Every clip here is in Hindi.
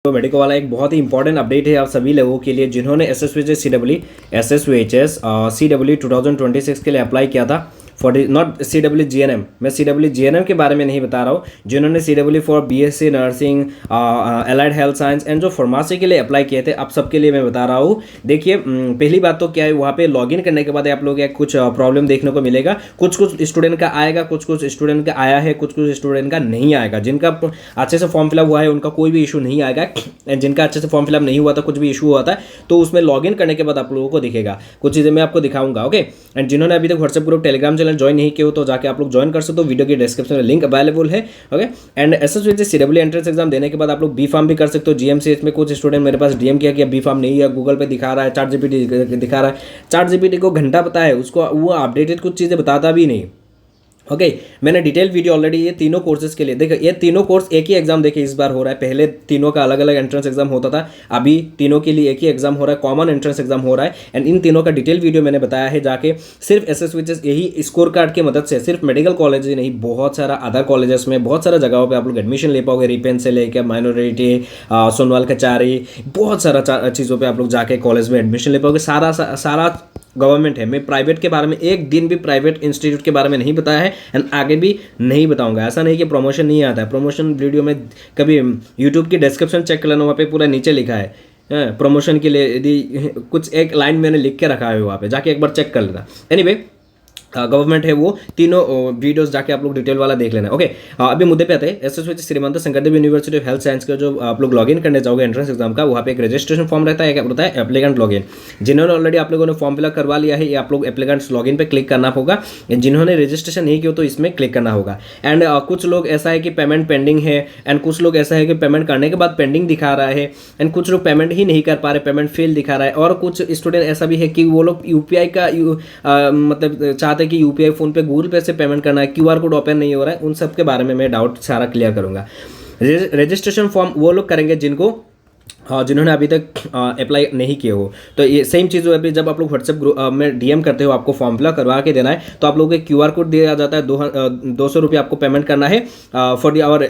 तो मेडिको वाला एक बहुत ही इंपॉर्टेंट अपडेट है आप सभी लोगों के लिए जिन्होंने एसएसवीएच CW 2026 के लिए अप्लाई किया था फॉर नॉट CW GNM। मैं CW GNM के बारे में नहीं बता रहा हूँ। जिन्होंने CW for BSc nursing, allied health science and जो फार्मेसी के लिए अप्लाई किए थे, आप सबके लिए मैं बता रहा हूँ। देखिए, पहली बात तो क्या है, वहाँ पे लॉगिन करने के बाद आप लोग कुछ प्रॉब्लम देखने को मिलेगा। कुछ स्टूडेंट का आएगा, कुछ स्टूडेंट का आया है, कुछ स्टूडेंट का नहीं आएगा। जिनका अच्छे से फॉर्म फिलअप हुआ है उनका कोई भी इशू नहीं आएगा, जिनका अच्छे से फॉर्म फिलअप नहीं हुआ था, कुछ भी इशू हुआ था, तो उसमें लॉगिन करने के बाद आप लोगों को दिखेगा। कुछ चीज़ें मैं आपको दिखाऊंगा। ओके, एंड जिन्होंने अभी तक WhatsApp group, Telegram channel join नहीं किया हो तो जाके आप लोग ज्वाइन कर सकते हो। वीडियो के डिस्क्रिप्शन में लिंक अवेलेबल है। Okay, and SSVH CW entrance exam देने के बाद आप लोग बी फार्म भी कर सकते हो। GMCH में कुछ स्टूडेंट मेरे पास DM किया कि बी फार्म नहीं है, गूगल पे दिखा रहा है, चार्ट GPT दिखा रहा है। चार्ट GPT को घंटा पता है, उसको वो अपडेटेड कुछ चीज़ें बताता भी नहीं। ओके, मैंने डिटेल वीडियो ऑलरेडी ये तीनों कोर्सेज के लिए देखो, ये तीनों कोर्स एक ही एग्जाम देखिए इस बार हो रहा है। पहले तीनों का अलग अलग एंट्रेंस एग्जाम होता था, अभी तीनों के लिए एक ही एग्जाम हो रहा है, कॉमन एंट्रेंस एग्जाम हो रहा है। एंड इन तीनों का डिटेल वीडियो मैंने बताया है जाके। सिर्फ एसएसवीएच यही स्कोर कार्ड की मदद से सिर्फ मेडिकल कॉलेज ही नहीं, बहुत सारा अदर कॉलेजेस में, बहुत सारा जगहों पर आप लोग एडमिशन ले पाओगे। रिपेन से लेकर माइनॉरिटी, सोनवाल कचारी, बहुत सारा चीज़ों पर आप लोग जाके कॉलेज में एडमिशन ले पाओगे। सारा गवर्नमेंट है। मैं प्राइवेट के बारे में एक दिन भी प्राइवेट इंस्टीट्यूट के बारे में नहीं बताया है एंड आगे भी नहीं बताऊंगा। ऐसा नहीं कि प्रमोशन नहीं आता है, प्रमोशन वीडियो में कभी यूट्यूब की डिस्क्रिप्शन चेक कर लेना, वहाँ पे पूरा नीचे लिखा है प्रमोशन के लिए। यदि कुछ एक लाइन मैंने लिख के रखा है वहाँ पे, जाके एक बार चेक कर लेना। एनीवे, गवर्नमेंट है वो तीनों वीडियोस जाके आप लोग डिटेल वाला देख लेना। ओके, अभी मुद्दे पे आते हैं। SSVH Srimanta Sankardev university of health science का जो आप लोग लॉगिन करने जाओगे एंट्रेंस एग्जाम का, वहाँ पे एक रजिस्ट्रेशन फॉर्म रहता है, क्या होता है एप्लीकेंट लॉगिन। जिन्होंने ऑलरेडी आप लोगों ने फॉर्म फिलअप करवा लिया है, ये आप लोग एप्लीकेंट्स लॉगिन पे क्लिक करना होगा। जिन्होंने रजिस्ट्रेशन नहीं किया तो इसमें क्लिक करना होगा। एंड कुछ लोग ऐसा है कि पेमेंट पेंडिंग है, एंड कुछ लोग ऐसा है कि पेमेंट करने के बाद पेंडिंग दिखा रहा है, एंड कुछ लोग पेमेंट ही नहीं कर पा रहे, पेमेंट फेल दिखा रहा है। और कुछ स्टूडेंट ऐसा भी है कि वो लोग UPI का मतलब चाहते हैं कि UPI फोन गूगल पे से पेमेंट करना है, QR कोड ओपन नहीं हो रहा है। उन सब के बारे में मैं डाउट सारा क्लियर करूंगा। रजिस्ट्रेशन फॉर्म वो लोग करेंगे जिन्होंने अभी तक अप्लाई नहीं किए हो। तो ये सेम चीज़ अभी जब आप लोग व्हाट्सएप ग्रुप में DM करते हो, आपको फॉर्म फिलअप करवा के देना है, तो आप लोगों को QR कोड दिया जाता है। 200 रुपये आपको पेमेंट करना है फॉर दी आवर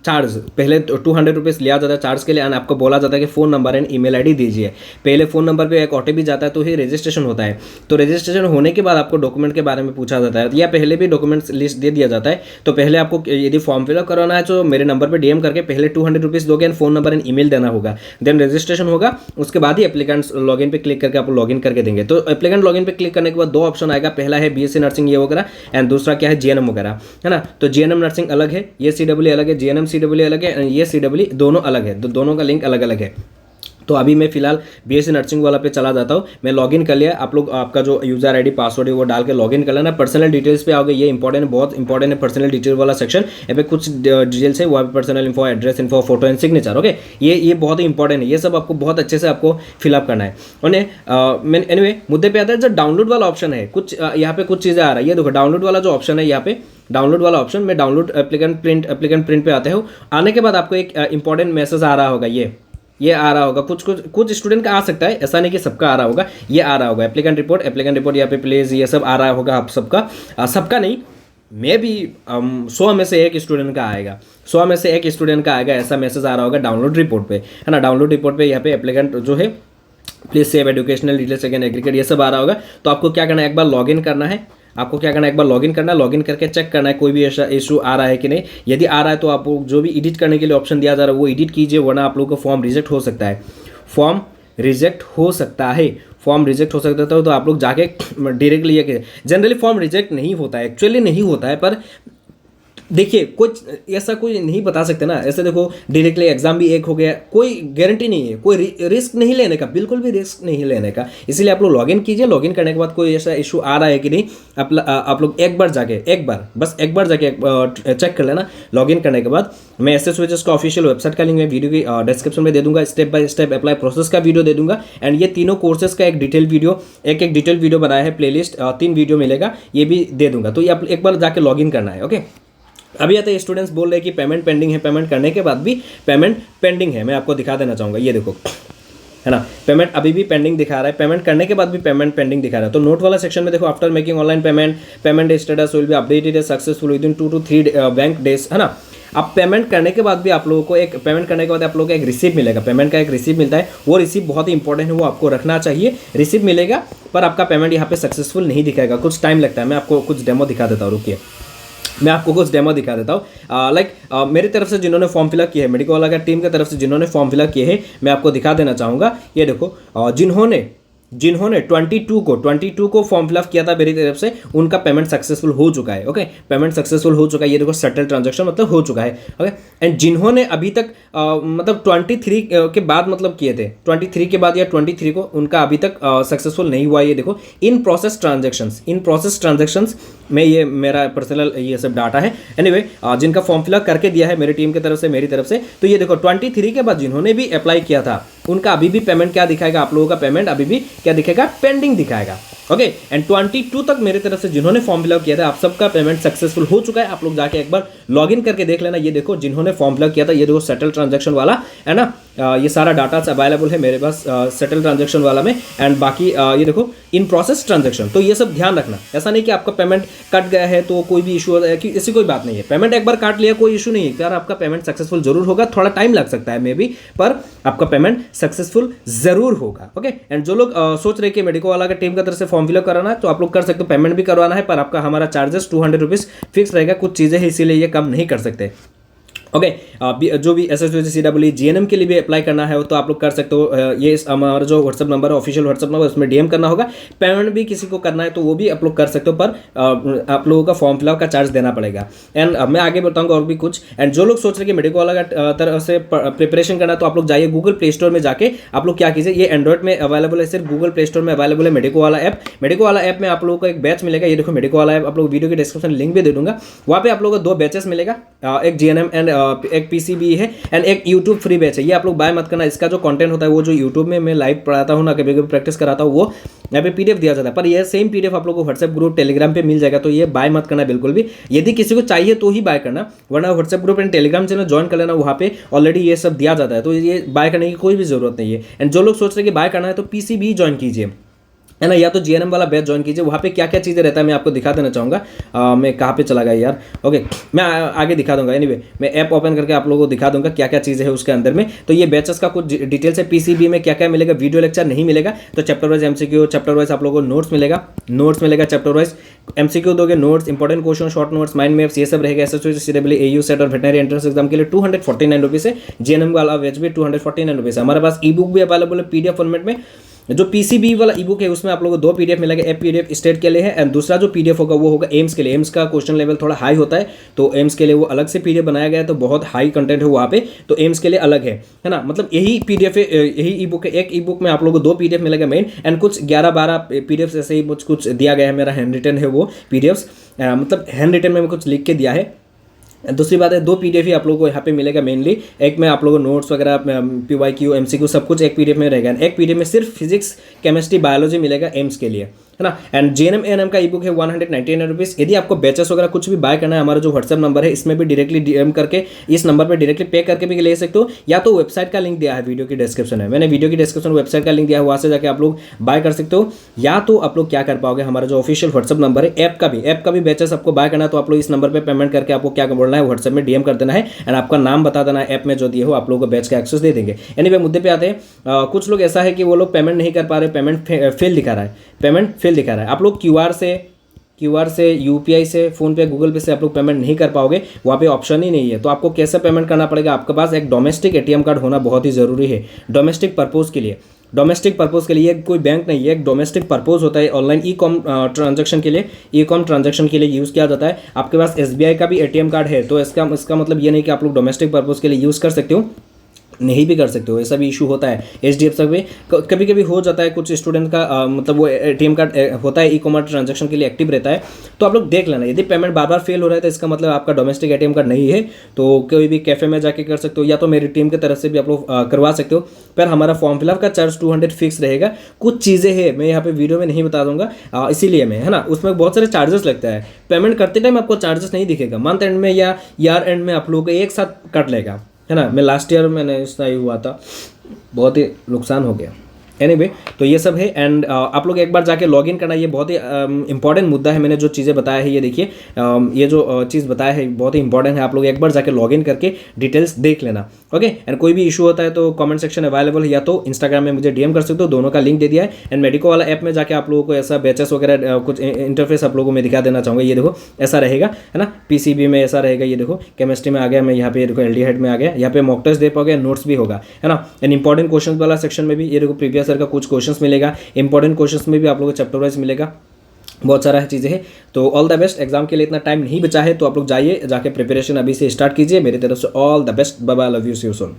चार्ज। पहले 200 रुपीज़ लिया जाता है चार्ज के लिए, एंड आपको बोला जाता है कि phone number and email ID दीजिए। पहले फ़ोन नंबर पर एक OTP जाता है, तो ही रजिस्ट्रेशन होता है। तो रजिस्ट्रेशन होने के बाद आपको डॉक्यूमेंट के बारे में पूछा जाता है, या पहले भी डॉक्यूमेंट्स लिस्ट दे दिया जाता है। तो पहले आपको यदि फॉर्म फिलअप करवाना है तो मेरे नंबर पर DM करके पहले 200 रुपीज़ दोगे and phone number and email देना होगा। देन रजिस्ट्रेशन होगा, उसके बाद ही एप्लीकेंट्स लॉगिन पे क्लिक करके आपको लॉगिन करके देंगे। तो एप्लीकेंट लॉगिन पे क्लिक करने के बाद 2 ऑप्शन आएगा, पहला है BSc नर्सिंग ये वगैरह, एंड दूसरा क्या है GNM वगैरह, है ना। तो GNM नर्सिंग अलग है, ये CW अलग है, GNM CW अलग है, एंड ये CW दोनों अलग है। तो दोनों का लिंक अलग अलग है। तो अभी मैं फिलहाल BSc नर्सिंग वाला पे चला जाता हूँ। मैं लॉगिन कर लिया, आप लोग आपका जो यूजर ID पासवर्ड है वो डाल के लॉगिन कर लेना। पर्सनल डिटेल्स पे आओगे, ये इंपॉर्टेंट है, बहुत इंपॉर्टेंट है पर्सनल डिटेल वाला सेक्शन। यहाँ पे कुछ डिटेल्स है, वहाँ पे personal info, address info, photo and signature. Okay, ये बहुत ही इंपॉर्टेंट है, ये सब आपको बहुत अच्छे से आपको फिलअप करना है। और एनीवे, मुद्दे पे आता है जो डाउनलोड वाला ऑप्शन है। कुछ यहाँ पे कुछ चीज़ें आ रहा है, ये देखो डाउनलोड वाला जो ऑप्शन है, यहाँ पे डाउनलोड वाला ऑप्शन में डाउनलोड एप्लीकेंट प्रिंट पे आते हो। आने के बाद आपको एक इंपॉर्टेंट मैसेज आ रहा होगा, ये आ रहा होगा। कुछ स्टूडेंट का आ सकता है, ऐसा नहीं कि सबका आ रहा होगा। ये आ रहा होगा एप्लीकेंट रिपोर्ट यहाँ पे प्लीज, ये सब आ रहा होगा आप सबका नहीं, मे भी 100 में से एक स्टूडेंट का आएगा, 100 में से एक स्टूडेंट का आएगा, ऐसा मैसेज आ रहा होगा डाउनलोड रिपोर्ट पे, है ना। डाउनलोड रिपोर्ट पे यहाँ पे एप्लीकेंट जो है please save educational details again aggregate, ये सब आ रहा होगा। तो आपको क्या करना है, एक बार लॉगिन करना है। लॉगिन करके चेक करना है कोई भी ऐसा इशू आ रहा है कि नहीं। यदि आ रहा है तो आप जो भी एडिट करने के लिए ऑप्शन दिया जा रहा है वो एडिट कीजिए, वरना आप लोगों को फॉर्म रिजेक्ट हो सकता है। फॉर्म रिजेक्ट हो सकता है तो आप लोग जाके डायरेक्टली ये, जनरली फॉर्म रिजेक्ट नहीं होता है, एक्चुअली नहीं होता है, पर देखिए कुछ ऐसा कोई नहीं बता सकते ना। ऐसे देखो डायरेक्टली एग्जाम भी एक हो गया, कोई गारंटी नहीं है, कोई रिस्क नहीं लेने का, बिल्कुल भी रिस्क नहीं लेने का। इसीलिए आप लोग लॉगिन कीजिए। लॉगिन करने के बाद कोई ऐसा इशू आ रहा है कि नहीं, आप लोग एक बार जाके चेक कर लेना। लॉगिन करने के बाद मैं एसएसवीएच का ऑफिशियल वेबसाइट का लिंक मैं वीडियो की डिस्क्रिप्शन में दे दूंगा, step by step apply process का वीडियो दे दूंगा। एंड ये तीनों कोर्सेज का एक डिटेल वीडियो बनाया है, प्लेलिस्ट 3 वीडियो मिलेगा, ये भी दे दूंगा। तो ये आप एक बार जाके लॉगिन करना है। ओके, अभी आते स्टूडेंट्स बोल रहे हैं कि पेमेंट पेंडिंग है, पेमेंट करने के बाद भी पेमेंट पेंडिंग है। मैं आपको दिखा देना चाहूँगा, ये देखो है ना। पेमेंट अभी भी पेंडिंग दिखा रहा है, पेमेंट करने के बाद भी पेमेंट पेंडिंग दिखा रहा है। तो नोट वाला सेक्शन में देखो, after making online payment status will be updated successful with in 2 to 3 bank days, है ना। अब पेमेंट करने के बाद भी आप लोगों को एक पेमेंट करने के बाद आप लोगों को एक रिसीप मिलेगा, पेमेंट का एक रिसीप मिलता है। वो रिसीप बहुत ही इंपॉर्टेंट है, वो आपको रखना चाहिए। रिसीप मिलेगा पर आपका पेमेंट यहाँ पे सक्सेसफुल नहीं दिखाएगा, कुछ टाइम लगता है। मैं आपको कुछ डेमो दिखा देता हूँ, रुकिए मैं आपको कुछ डेमो दिखा देता हूँ। मेरी तरफ से जिन्होंने फॉर्म फिलअप किए हैं, मेडिको वाला का टीम की तरफ से जिन्होंने फॉर्म फिलअप किए हैं, मैं आपको दिखा देना चाहूँगा। ये देखो, जिन्होंने 22 को फॉर्म फिलअप किया था मेरी तरफ से, उनका पेमेंट सक्सेसफुल हो चुका है। ओके, पेमेंट सक्सेसफुल हो चुका है, ये देखो सेटल ट्रांजैक्शन मतलब हो चुका है। ओके, एंड जिन्होंने अभी तक मतलब 23 के बाद मतलब किए थे, 23 के बाद या 23 को, उनका अभी तक सक्सेसफुल नहीं हुआ। ये देखो इन प्रोसेस ट्रांजेक्शंस में ये मेरा पर्सनल ये सब डाटा है। एनीवे, जिनका फॉर्म फिलअप करके दिया है मेरी टीम की तरफ से, मेरी तरफ से, तो ये देखो 23 के बाद जिन्होंने भी अप्लाई किया था, उनका अभी भी पेमेंट क्या दिखाएगा, आप लोगों का पेमेंट अभी भी क्या दिखेगा, पेंडिंग दिखाएगा। ओके, एंड 22 तक मेरी तरफ से जिन्होंने फॉर्म फिलअप किया था, आप सबका पेमेंट सक्सेसफुल हो चुका है। आप लोग जाके एक बार लॉगिन करके देख लेना। ये देखो जिन्होंने फॉर्म फिलअप किया था, ये देखो सेटल ट्रांजैक्शन वाला है ना, ये सारा डाटा अवेलेबल है मेरे पास सेटल ट्रांजैक्शन वाला में। एंड बाकी ये देखो इन प्रोसेस ट्रांजैक्शन। तो ये सब ध्यान रखना, ऐसा नहीं कि आपका पेमेंट कट गया है तो कोई भी इशू होता है, कि ऐसी कोई बात नहीं है। पेमेंट एक बार काट लिया कोई इशू नहीं है यार, आपका पेमेंट सक्सेसफुल जरूर होगा, थोड़ा टाइम लग सकता है मे बी, पर आपका पेमेंट सक्सेसफुल जरूर होगा। ओके, एंड जो लोग सोच रहे कि मेडिको वाला का टीम का तरफ से फॉर्म फिलअप कराना है, तो आप लोग कर सकते हो, पेमेंट भी करवाना है, पर आपका हमारा चार्जेस 200 रुपीज़ फिक्स रहेगा। कुछ चीज़ें हैं इसीलिए ये कम नहीं कर सकते। ओके, जो भी SSBC CWE GNM के लिए भी अप्लाई करना है तो आप लोग कर सकते हो। ये हमारा जो व्हाट्सअप नंबर है, ऑफिशियल व्हाट्सअप नंबर, उसमें DM करना होगा। पेमेंट भी किसी को करना है तो वो भी आप लोग कर सकते हो, पर आप लोगों का फॉर्म फिलअप का चार्ज देना पड़ेगा। एंड मैं आगे बताऊंगा और भी कुछ। एंड जो लोग सोच रहे हैं कि मेडिको वाला का तरफ से प्रिपरेशन करना है, तो आप लोग जाइए गूगल प्ले स्टोर में जाके आप लोग क्या कीजिए, ये एंड्रॉइड में अवेलेबल है, सिर्फ गूगल प्ले स्टोर में अवेलेबल है मेडिको वाला ऐप। मेडिको वाला ऐप में आप लोगों को एक बैच मिलेगा, ये देखो मेडिको वाला ऐप, आप लोग वीडियो के डिस्क्रिप्शन लिंक भी दे दूंगा। वहाँ पे आप लोगों को 2 बैचेस मिलेगा, एक GNM एंड एक PCB है, एंड एक यूट्यूब फ्री बैच है। ये आप लोग बाय मत करना, इसका जो कंटेंट होता है वो जो यूट्यूब में मैं लाइव पढ़ाता हूँ ना, कभी कभी प्रैक्टिस कराता हूँ, वो यहाँ पे PDF दिया जाता है, पर ये सेम PDF आप लोगों को व्हाट्सएप ग्रुप टेलीग्राम पे मिल जाएगा। तो ये बाय मत करना बिल्कुल भी, यदि किसी को चाहिए तो ही बाय करना, वरना WhatsApp group and Telegram channel join कर लेना, वहाँ पे ऑलरेडी ये सब दिया जाता है, तो ये बाय करने की कोई भी जरूरत नहीं है। एंड जो लोग सोच रहे हैं कि बाय करना है तो PCB ज्वाइन कीजिए, है ना, या तो GNM वाला बैच ज्वाइन कीजिए। वहाँ पे क्या क्या चीज़ें रहता है मैं आपको दिखा देना चाहूँगा। मैं कहाँ पे चला गया यार, ओके, मैं आगे दिखा दूंगा। एनीवे, मैं ऐप ओपन करके आप लोगों को दिखा दूंगा क्या क्या चीज़ें है उसके अंदर में। तो ये बैचेस का कुछ डिटेल्स है। PCB में क्या क्या मिलेगा, वीडियो लेक्चर नहीं मिलेगा, तो chapter wise MCQ, chapter wise आप लोगों को नोट्स मिलेगा, चैप्टर वाइज MCQ दोगे, notes, important question, short notes, mind maps, ये सब रहेगा। SSBC CWE AU सेट और वेटनरी एंट्रेंस एग्जाम के लिए 249 रुपीज़ है। GNM वाला बैच भी 249 रुपीज़ है। हमारे पास ई-बुक भी अवेलेबल है PDF फॉर्मेट में। जो PCB वाला ई-बुक है उसमें आप लोगों को 2 PDF मिलेगा, एक PDF स्टेट के लिए है, एंड दूसरा जो PDF होगा वो होगा एम्स के लिए। एम्स का क्वेश्चन लेवल थोड़ा हाई होता है, तो एम्स के लिए वो अलग से PDF बनाया गया है, तो बहुत हाई कंटेंट है वहाँ पे, तो एम्स के लिए अलग है ना। मतलब यही PDF है, यही ई-बुक है। एक ई-बुक में आप लोगों को 2 PDF मिलेगा मेन, एंड कुछ 11-12 PDFs ऐसे ही कुछ दिया गया है। मेरा हैंड रिटन है वो PDFs, मतलब हैंड रिटन में कुछ लिख के दिया है। दूसरी बात है 2 PDF ही आप लोगों को यहाँ पे मिलेगा मेनली। एक में आप लोगों को नोट्स वगैरह, PYQ, MCQ सब कुछ एक PDF में रहेगा। एक PDF में सिर्फ फिजिक्स, केमिस्ट्री, बायोलॉजी मिलेगा एम्स के लिए, है ना। एंड GNM ANM का ई-बुक है 199 रुपीज़। यदि आपको बैचेस वगैरह कुछ भी बाय करना है, हमारा जो व्हाट्सएप नंबर है इसमें भी डायरेक्टली DM करके, इस नंबर पर डायरेक्टली पे करके भी ले सकते हो, या तो वेबसाइट का लिंक दिया है वीडियो की डिस्क्रिप्शन में, मैंने वीडियो की डिस्क्रिप्शन वेबसाइट का लिंक दिया है, वहाँ से जाकर आप लोग बाय कर सकते हो। या तो आप लोग क्या कर पाओगे, हमारा जो ऑफिशियल व्हाट्सएप नंबर है, ऐप का भी बैचेस आपको बाय करना है, तो आप लोग इस नंबर पर पेमेंट करके आपको क्या बोलना है, व्हाट्सएप में DM कर देना है, एंड आपका नाम बता देना है, ऐप में जो दिए हो आप लोगों को बैच का एक्सेस दे देंगे। एनीवे, मुद्दे पे आते हैं। कुछ लोग ऐसा है कि वो लोग पेमेंट नहीं कर पा रहे, पेमेंट फेल दिखा रहा है। आप लोग QR से, UPI से, फ़ोनपे, गूगल पे से आप लोग पेमेंट नहीं कर पाओगे, वहाँ पे ऑप्शन ही नहीं है। तो आपको कैसे पेमेंट करना पड़ेगा, आपके पास एक डोमेस्टिक ATM कार्ड होना बहुत ही ज़रूरी है। डोमेस्टिक पर्पज़ के लिए कोई बैंक नहीं है, एक डोमेस्टिक पर्पज़ होता है। ऑनलाइन ई-कॉम ट्रांजैक्शन के लिए यूज़ किया जाता है। आपके पास SBI का भी ATM कार्ड है, तो इसका मतलब ये नहीं कि आप लोग डोमेस्टिक पर्पज़ के लिए यूज़ कर सकते हो, नहीं भी कर सकते हो, ऐसा भी इशू होता है। HDFC में कभी कभी हो जाता है, कुछ स्टूडेंट का मतलब वो ATM कार्ड होता है, ई-कॉमर्स ट्रांजैक्शन के लिए एक्टिव रहता है, तो आप लोग देख लेना। यदि पेमेंट बार बार फेल हो रहा है तो इसका मतलब आपका डोमेस्टिक ATM कार्ड नहीं है, तो कोई भी कैफ़े में जाके कर सकते हो, या तो मेरी टीम की तरफ से भी आप लोग करवा सकते हो। पर हमारा फॉर्म फिलअप का चार्ज 200 फिक्स रहेगा। कुछ चीज़ें हैं मैं यहाँ पे वीडियो में नहीं बता दूंगा, इसीलिए मैं, है ना, उसमें बहुत सारे चार्जेस लगता है। पेमेंट करते टाइम आपको चार्जेस नहीं दिखेगा, मंथ एंड में या ईयर एंड में आप लोगों को एक साथ कट लेगा, है ना। मैं लास्ट ईयर मैंने ऐसा ही हुआ था, बहुत ही नुकसान हो गया। एनीवे तो ये सब है। एंड आप लोग एक बार जाके लॉग इन करना, ये बहुत ही इंपॉर्टेंट मुद्दा है। मैंने जो चीज़ें बताया है ये देखिए, ये जो चीज़ बताया है बहुत ही इंपॉर्टेंट है। आप लोग एक बार जाके लॉग इन करके डिटेल्स देख लेना, ओके। एंड कोई भी इशू होता है तो कमेंट सेक्शन अवेलेबल है, या तो इंस्टाग्राम में मुझे डीएम कर सकते हो, दोनों का लिंक दे दिया है। एंड मेडिको वाला ऐप में जाके आप लोगों को ऐसा बैचेस वगैरह कुछ इंटरफेस आप लोगों को मैं दिखा देना चाहूँगा। ये देखो ऐसा रहेगा, है ना। पीसीबी में ऐसा रहेगा, ये देखो केमिस्ट्री में आ गया मैं यहाँ पे, ये देखो एल्डिहाइड में आ गया, यहाँ पे मॉक टेस्ट दे पाओगे, नोट्स भी होगा, है ना। एंड इंपॉर्टेंट क्वेश्चन वाला सेक्शन में भी ये देखो प्रीवियस ईयर का कुछ क्वेश्चंस मिलेगा, इंपॉर्टेंट क्वेश्चंस में भी आप लोगों को चैप्टर वाइज मिलेगा, बहुत सारा चीज़ें हैं। तो ऑल द बेस्ट। एग्जाम के लिए इतना टाइम नहीं बचा है तो आप लोग जाइए, जाके प्रिपरेशन अभी से स्टार्ट कीजिए। मेरी तरफ से all the best, bye bye, love you, see you soon.